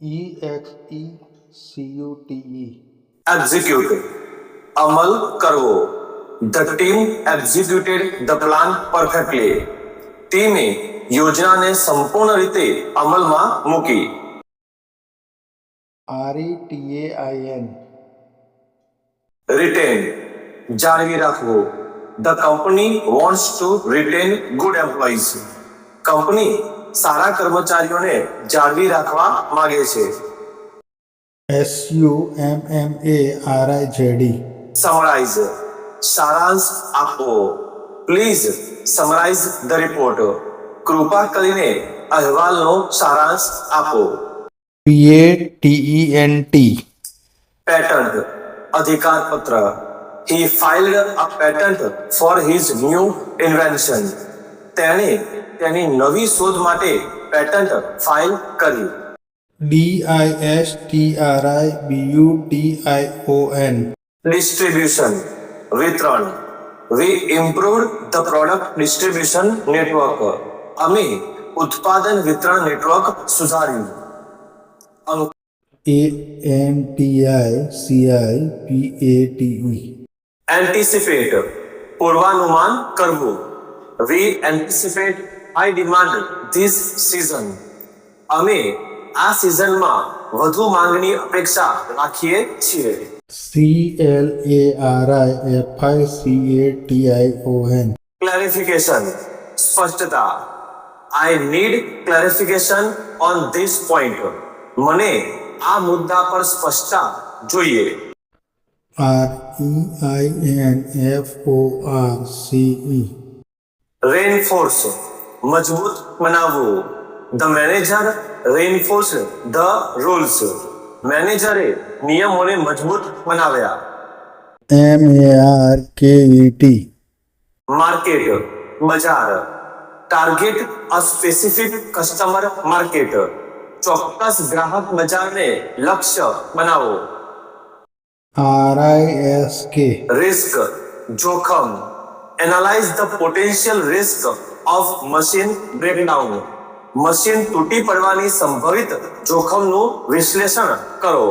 EXECUTE. Execute. અમલ કરવો. The team executed the plan perfectly. ટીમે યોજનાને સંપૂર્ણ રીતે અમલમાં મૂકી. RETAIN. Retain. જાળવી રાખવું. The company wants to retain good employees. Company સારા કર્મચારીઓને જાળવી રાખવા માંગે છે. SUMMARIZD. Summarize. સારાંશ આપવો. Please summarize the report. કૃપા કરીને અહેવાલનો સારાંશ આપો. PATENT. પેટન્ટ. અધિકાર પત્ર. He filed a patent for his new invention. તેણે તેની નવી શોધ માટે પેટન્ટ ફાઇલ કરી. DISTRIBUTION. Distribution. વિતરણ. We improved the product distribution network. અમે ઉત્પાદન વિતરણ નેટવર્ક સુધાર્યું. ANTICIPATE. Anticipate. પૂર્વાનુમાન કરવું. We anticipate high demand this season. અમે આ સિઝનમાં વધુ માંગની અપેક્ષા રાખીએ છીએ. CLARIFICATION. Clarification. સ્પષ્ટતા. I need clarification on this point. મને આ મુદ્દા પર સ્પષ્ટતા જોઈએ. REINFORCE. Reinforce. મજબૂત બનાવવું. The manager reinforced the rules. મેનેજરે નિયમોને મજબૂત બનાવ્યા. MARKET. માર્કેટ. બજાર. ટાર્ગેટ અ સ્પેસિફિક કસ્ટમર માર્કેટ. ચોક્કસ ગ્રાહક બજારને લક્ષ્ય બનાવો. RISK. રિસ્ક. જોખમ. Analyse the potential risk of machine breakdown. Machine તૂટી પડવાની સંભવિત જોખમનું વિશ્લેષણ કરો.